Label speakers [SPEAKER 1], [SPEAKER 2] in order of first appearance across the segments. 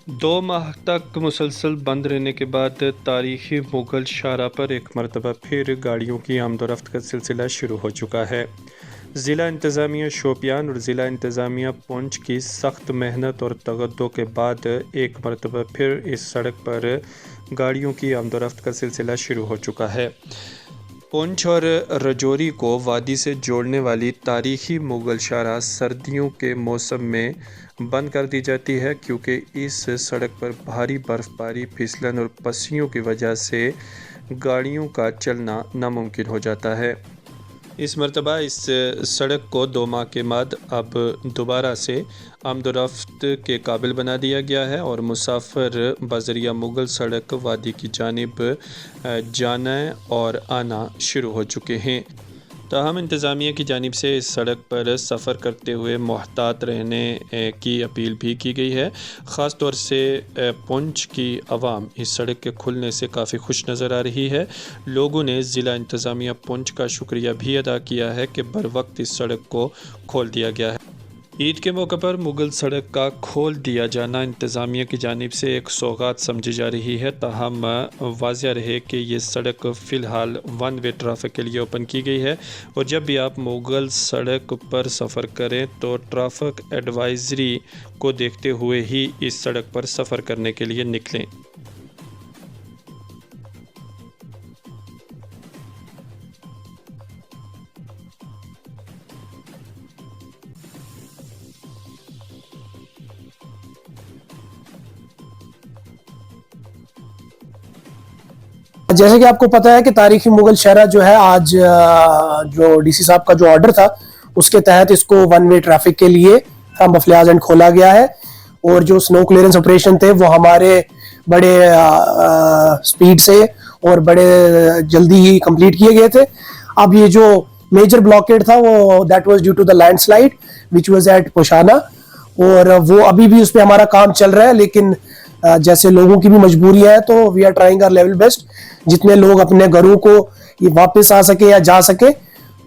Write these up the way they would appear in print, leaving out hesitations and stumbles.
[SPEAKER 1] 2 माह तक मुसलसल बंद रहने के बाद तारीखी मुगल शाहराह पर एक मरतबा फिर गाड़ियों की आमदोरफ्त का सिलसिला शुरू हो चुका है। ज़िला इंतज़ामिया शोपियान और ज़िला इंतज़ामिया पुंछ की सख्त मेहनत और तगद्दो के बाद एक मरतबा फिर इस सड़क पर गाड़ियों की आमदोरफ्त का सिलसिला शुरू हो चुका है। पुंछ और रजौरी को वादी से जोड़ने वाली तारीखी मुगल शाहराह सर्दियों के मौसम में बंद कर दी जाती है, क्योंकि इस सड़क पर भारी बर्फबारी, फिसलन और पस्सियों की वजह से गाड़ियों का चलना नामुमकिन हो जाता है। इस मरतबा इस सड़क को 2 माह के बाद अब दोबारा से आमदोरफ्त के काबिल बना दिया गया है और मुसाफिर बज़रिया मुगल सड़क वादी की जानिब जाना और आना शुरू हो चुके हैं। ताहम इंतज़ामिया की जानिब से इस सड़क पर सफ़र करते हुए मुहतात रहने की अपील भी की गई है। ख़ास तौर से पुंछ की आवाम इस सड़क के खुलने से काफ़ी खुश नज़र आ रही है। लोगों ने ज़िला इंतज़ामिया पुंछ का शुक्रिया भी अदा किया है कि बर वक्त इस सड़क को खोल दिया गया है। ईद के मौके पर मुगल सड़क का खोल दिया जाना इंतज़ामिया की जानिब से एक सौगात समझी जा रही है। ताहम वाज़िया रहे कि ये सड़क फ़िलहाल वन वे ट्रैफिक के लिए ओपन की गई है और जब भी आप मुगल सड़क पर सफ़र करें तो ट्रैफिक एडवाइज़री को देखते हुए ही इस सड़क पर सफ़र करने के लिए निकलें।
[SPEAKER 2] जैसे कि आपको पता है कि तारीखी मुगल शहरा जो है आज जो डीसी साहब का जो ऑर्डर था उसके तहत इसको वन वे ट्रैफिक के लिए फ्रॉम बफलियाज एंड खोला गया है और जो स्नो क्लियरेंस ऑपरेशन थे वो हमारे बड़े स्पीड से और बड़े जल्दी ही कंप्लीट किए गए थे। अब ये जो मेजर ब्लॉकेड था वो that was due to the landslide which was at Poshana और वो अभी भी उस पर हमारा काम चल रहा है, लेकिन जैसे लोगों की भी मजबूरी है तो we are trying our level best जितने लोग अपने घरों को ये वापस आ सके या जा सके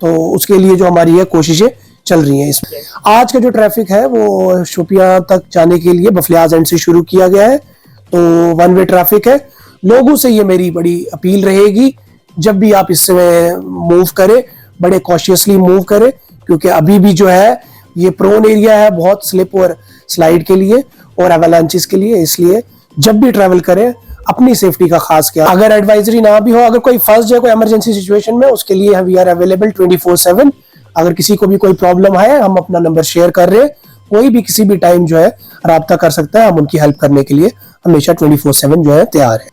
[SPEAKER 2] तो उसके लिए जो हमारी ये कोशिशें चल रही हैं। इसमें आज का जो ट्रैफिक है वो शोपियां तक जाने के लिए बफलियाज एंड से शुरू किया गया है, तो वन वे ट्रैफिक है। लोगों से ये मेरी बड़ी अपील रहेगी, जब भी आप इसमें मूव करें बड़े कॉशियसली मूव करें, क्योंकि अभी भी जो है ये प्रोन एरिया है बहुत स्लिप और स्लाइड के लिए और एवलांचेस के लिए, इसलिए जब भी ट्रैवल करें अपनी सेफ्टी का खास ख्याल। अगर एडवाइजरी ना भी हो, अगर कोई फंस जाए कोई इमरजेंसी सिचुएशन में, उसके लिए वी आर अवेलेबल 24/7। अगर किसी को भी कोई प्रॉब्लम है हम अपना नंबर शेयर कर रहे हैं, कोई भी किसी भी टाइम जो है राब्ता कर सकता है, हम उनकी हेल्प करने के लिए हमेशा 24/7 जो है तैयार है।